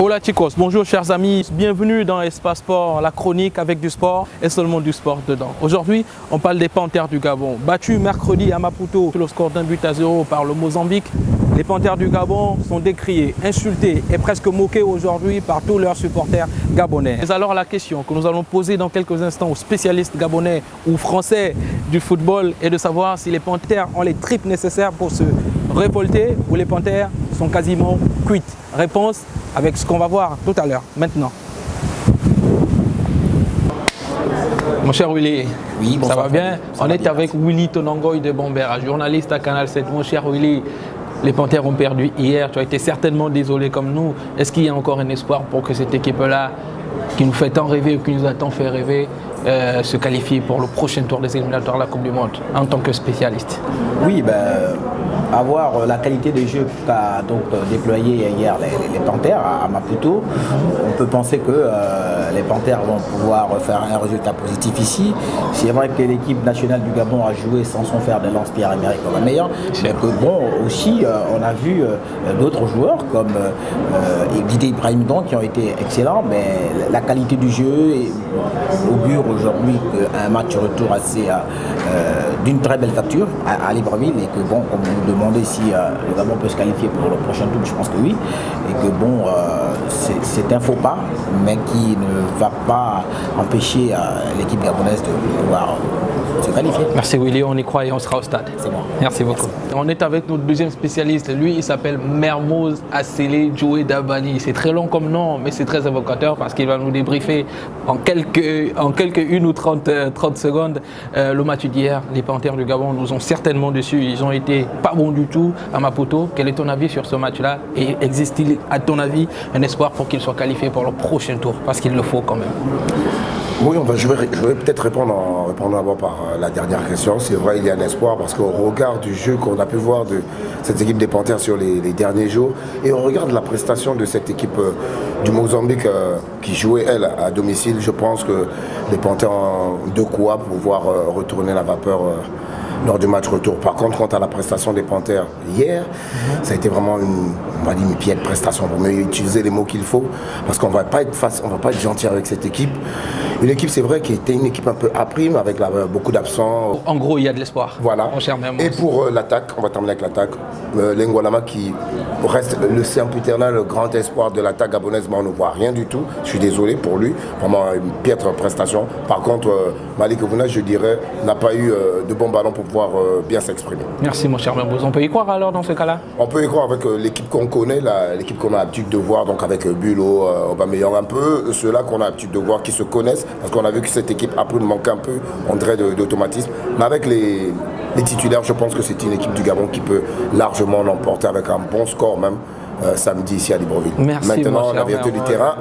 Hola chicos, bonjour chers amis, bienvenue dans Espace Sport, la chronique avec du sport et seulement du sport dedans. Aujourd'hui, on parle des Panthères du Gabon. Battus mercredi à Maputo sur le score d'1-0 par le Mozambique, les Panthères du Gabon sont décriés, insultés et presque moqués aujourd'hui par tous leurs supporters gabonais. Mais alors la question que nous allons poser dans quelques instants aux spécialistes gabonais ou français du football est de savoir si les Panthères ont les tripes nécessaires pour se révolter ou les Panthères sont quasiment cuites. Réponse avec ce qu'on va voir tout à l'heure, maintenant. Mon cher Willy, oui, ça va bien? On est avec Willy Tonangoy de Bombera, journaliste à Canal 7. Mon cher Willy, les Panthères ont perdu hier, tu as été certainement désolé comme nous. Est-ce qu'il y a encore un espoir pour que cette équipe-là, qui nous fait tant rêver ou qui nous a tant fait rêver, se qualifie pour le prochain tour des éliminatoires de la Coupe du Monde en tant que spécialiste? Oui, avoir la qualité de jeu qu'a donc déployé hier les Panthères à Maputo, on peut penser que les Panthères vont pouvoir faire un résultat positif ici. C'est vrai que l'équipe nationale du Gabon a joué sans son faire de lance-pierre Emerick Aubameyang, mais que bon, aussi on a vu d'autres joueurs comme Didier Ibrahim qui ont été excellents, mais la qualité du jeu augure aujourd'hui un match retour assez d'une très belle facture à Libreville, et que bon, comme vous demandez si le Gabon peut se qualifier pour le prochain tour, je pense que oui, et que bon, c'est un faux pas, mais qui ne va pas empêcher l'équipe gabonaise de pouvoir se qualifier. Merci Willy, on y croit et on sera au stade. C'est bon. Merci beaucoup. On est avec notre deuxième spécialiste, lui il s'appelle Mermoz Assele Djoué Dabani. C'est très long comme nom, mais c'est très évocateur parce qu'il va nous débriefer en quelques 1 ou 30 secondes le match d'hier. Les Panthères du Gabon nous ont certainement déçus, ils ont été pas bons du tout à Maputo. Quel est ton avis sur ce match-là et existe-t-il à ton avis un espoir pour qu'ils soient qualifiés pour le prochain tour? Parce qu'il le faut quand même. Oui, je vais peut-être répondre d'abord par la dernière question. C'est vrai, il y a un espoir parce qu'au regard du jeu qu'on a pu voir de cette équipe des Panthères sur les derniers jours, et on regarde la prestation de cette équipe du Mozambique qui jouait, elle, à domicile, je pense que les Panthères ont de quoi pouvoir retourner la vapeur lors du match retour. Par contre, quant à la prestation des Panthères hier, ça a été vraiment une piètre prestation, pour mieux utiliser les mots qu'il faut, parce qu'on ne va pas être gentil avec cette équipe. Une équipe, c'est vrai, qui était une équipe un peu à prime, avec beaucoup d'absents. En gros, il y a de l'espoir. Voilà. Et pour l'attaque, on va terminer avec l'attaque. Lengwalama qui reste le sempiternel, le grand espoir de l'attaque gabonaise, mais on ne voit rien du tout. Je suis désolé pour lui, vraiment une piètre prestation. Par contre, Malik Ovouna, je dirais, n'a pas eu de bons ballons pour pouvoir bien s'exprimer. Merci mon cher Mermoz. On peut y croire alors dans ce cas-là? On peut y croire avec l'équipe qu'on connaît, l'équipe qu'on a l'habitude de voir, donc avec Bulo, Aubameyang, un peu ceux-là qu'on a l'habitude de voir, qui se connaissent, parce qu'on a vu que cette équipe après manque un peu, on dirait, d'automatisme. Mais avec les titulaires, je pense que c'est une équipe du Gabon qui peut largement l'emporter avec un bon score même samedi ici à Libreville. Merci. Maintenant, la vérité du terrain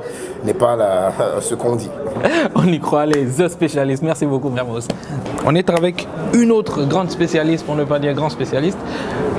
n'est pas ce qu'on dit. On y croit, les spécialistes. Merci beaucoup, Mermoz. On est avec une autre grande spécialiste, pour ne pas dire grand spécialiste,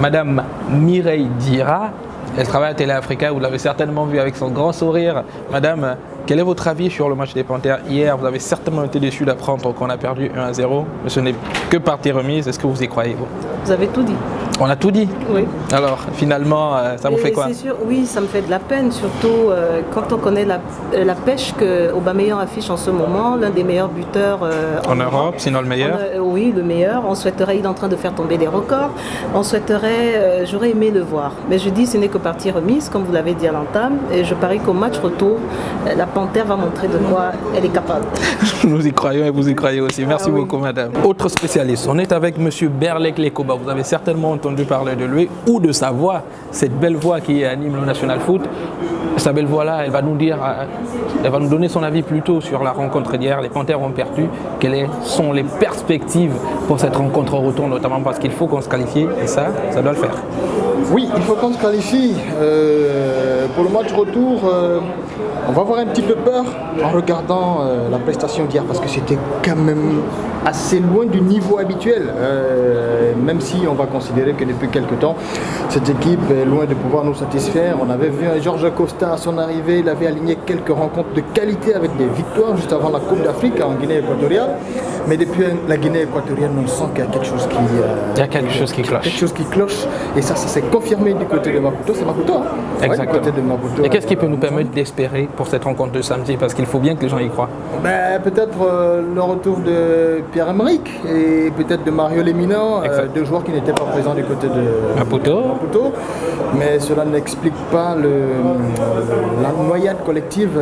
Madame Mireille Dira. Elle travaille à Télé Africa, vous l'avez certainement vu avec son grand sourire. Madame, quel est votre avis sur le match des Panthères hier? Vous avez certainement été déçu d'apprendre qu'on a perdu 1-0, mais ce n'est que partie remise. Est-ce que vous y croyez, vous? Vous avez tout dit. On a tout dit? Oui. Alors, finalement, ça vous fait quoi? C'est sûr, oui, ça me fait de la peine, surtout quand on connaît la pêche que Aubameyang affiche en ce moment, l'un des meilleurs buteurs en Europe, sinon le meilleur. Oui, le meilleur. On souhaiterait, il est en train de faire tomber des records. On souhaiterait, j'aurais aimé le voir. Mais je dis, ce n'est que partie remise, comme vous l'avez dit à l'entame. Et je parie qu'au match retour, la Panthère va montrer de quoi elle est capable. Nous y croyons et vous y croyez aussi. Merci beaucoup, madame. Autre spécialiste, on est avec monsieur Berlek Lekoba. Vous avez certainement entendu parler de lui ou de sa voix, cette belle voix qui anime le National Foot. Sa belle voix-là, elle va nous donner son avis plutôt sur la rencontre d'hier. Les Panthères ont perdu. Quelles sont les perspectives pour cette rencontre au retour, notamment parce qu'il faut qu'on se qualifie et ça doit le faire. Oui, il faut qu'on se qualifie. Pour le match retour, on va avoir un petit peu peur en regardant la prestation d'hier parce que c'était quand même assez loin du niveau habituel. Même si on va considérer que depuis quelques temps, cette équipe est loin de pouvoir nous satisfaire. On avait vu un Georges Costa à son arrivée, il avait aligné quelques rencontres de qualité avec des victoires juste avant la Coupe d'Afrique en Guinée équatoriale. Mais depuis la Guinée équatoriale, on sent qu'il y a quelque chose qui... il y a quelque chose qui cloche. Quelque chose qui cloche. Et ça s'est confirmé du côté de Maputo, c'est Maputo. Hein. Exactement. Du côté de Maputo, Et qu'est-ce qui peut nous permettre d'espérer pour cette rencontre de samedi? Parce qu'il faut bien que les gens y croient. Peut-être le retour de Pierre-Emerick et peut-être de Mario Lemina, deux joueurs qui n'étaient pas présents du côté de Maputo. Mais cela n'explique pas la noyade collective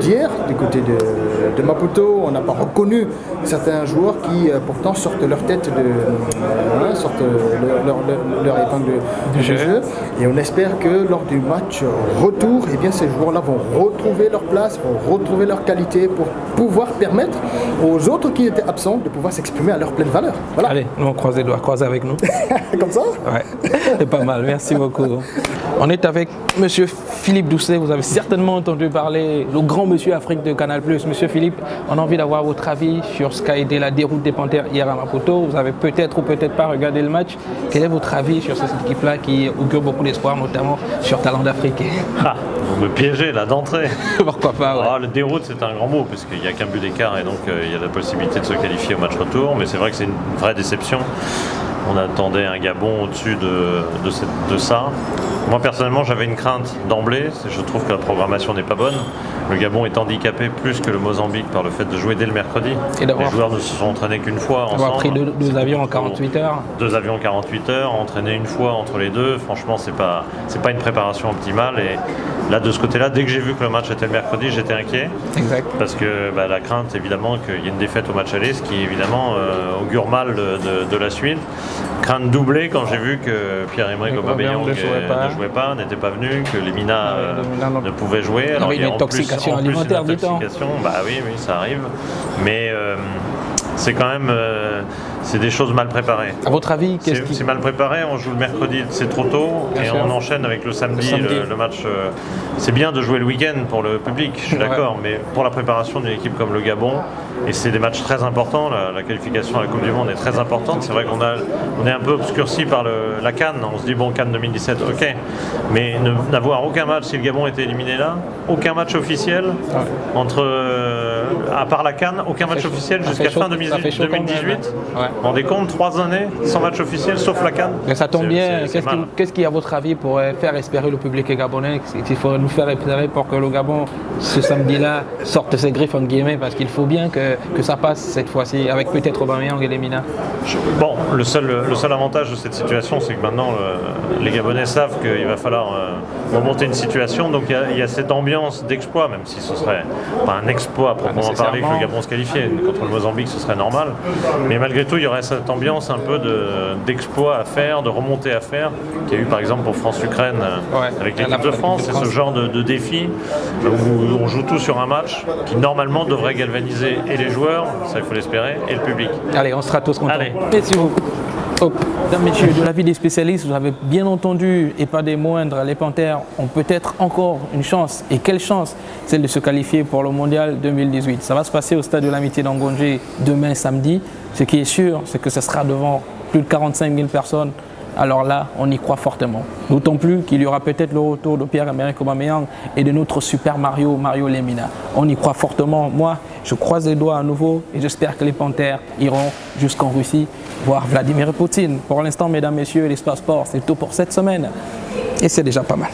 d'hier du côté de Maputo. On n'a pas reconnu certains joueurs qui pourtant sortent leur tête sortent leur épingle du jeu. Et on espère que lors du match retour, eh bien, ces joueurs-là vont retrouver leur place, vont retrouver leur qualité pour pouvoir permettre aux autres qui étaient absents de pouvoir s'exprimer à leur pleine valeur. Voilà. Allez, nous on croise les doigts, croisez avec nous. Comme ça? Ouais, c'est pas mal, merci beaucoup. On est avec monsieur Philippe Doucet, vous avez certainement entendu parler, le grand monsieur Afrique de Canal+. Monsieur Philippe, on a envie d'avoir votre avis sur ce qu'a été la déroute des Panthères hier à Maputo. Vous avez peut-être ou peut-être pas regardé le match. Quel est votre avis sur cette équipe-là qui augure beaucoup d'espoir, notamment sur Talent d'Afrique? Vous me piégez là d'entrée. Pourquoi pas, ouais. Le déroute, c'est un grand mot, puisqu'il n'y a qu'un but d'écart et donc il y a la possibilité de se qualifier au match retour. Mais c'est vrai que c'est une vraie déception. On attendait un Gabon au-dessus de ça. Moi personnellement j'avais une crainte d'emblée, je trouve que la programmation n'est pas bonne. Le Gabon est handicapé plus que le Mozambique par le fait de jouer dès le mercredi. Les joueurs ne se sont entraînés qu'une fois ensemble. On a pris deux avions en 48 heures. 2 avions en 48 heures, entraîner une fois entre les deux, franchement c'est pas une préparation optimale. Et là de ce côté-là, dès que j'ai vu que le match était le mercredi, j'étais inquiet. Exact. Parce que la crainte évidemment qu'il y ait une défaite au match aller, ce qui évidemment augure mal de la suite. Crainte doublée quand j'ai vu que Pierre-Emerick Aubameyang ne jouait pas, n'était pas venu, que Lemina ne pouvait jouer. Alors il y a une intoxication alimentaire du temps. Bah oui, ça arrive. Mais c'est quand même c'est des choses mal préparées. À votre avis, c'est mal préparé, on joue le mercredi, c'est trop tôt, et on enchaîne avec le samedi. Le match. C'est bien de jouer le week-end pour le public, je suis d'accord, mais pour la préparation d'une équipe comme le Gabon, et c'est des matchs très importants, la qualification à la Coupe du Monde est très importante. C'est vrai qu'on est un peu obscurci par la CAN, on se dit bon, CAN 2017, ok, mais n'avoir aucun match, si le Gabon était éliminé là, aucun match officiel, à part la CAN, aucun match officiel jusqu'à fin 2018. Vous vous rendez compte, 3 années sans match officiel, sauf la CAN. Mais ça tombe bien. Qu'est-ce qui, à votre avis, pourrait faire espérer le public gabonais? Il faudrait nous faire espérer pour que le Gabon, ce samedi-là, sorte ses griffes, entre guillemets, parce qu'il faut bien que ça passe cette fois-ci, avec peut-être Aubameyang et Lemina. Bon, le seul avantage de cette situation, c'est que maintenant, les Gabonais savent qu'il va falloir remonter une situation. Donc il y a cette ambiance d'exploit, même si ce serait pas un exploit à proprement parler que le Gabon se qualifiait. Contre le Mozambique, ce serait normal. Mais malgré tout, il y aurait cette ambiance un peu d'exploit à faire, de remontée à faire, qu'il y a eu par exemple pour France-Ukraine avec l'équipe de France. C'est ce genre de défi où on joue tout sur un match qui normalement devrait galvaniser et les joueurs, ça il faut l'espérer, et le public. Allez, on sera tous contents. Allez. Merci beaucoup. Mesdames, messieurs, de l'avis des spécialistes, vous avez bien entendu, et pas des moindres, les Panthères ont peut-être encore une chance. Et quelle chance? Celle de se qualifier pour le Mondial 2018. Ça va se passer au stade de l'Amitié d'Angondjé demain samedi. Ce qui est sûr, c'est que ce sera devant plus de 45 000 personnes. Alors là, on y croit fortement. D'autant plus qu'il y aura peut-être le retour de Pierre-Emerick Aubameyang et de notre super Mario Lemina. On y croit fortement. Moi, je croise les doigts à nouveau et j'espère que les Panthères iront jusqu'en Russie voir Vladimir Poutine. Pour l'instant, mesdames, messieurs, l'Espace Sport, c'est tout pour cette semaine. Et c'est déjà pas mal.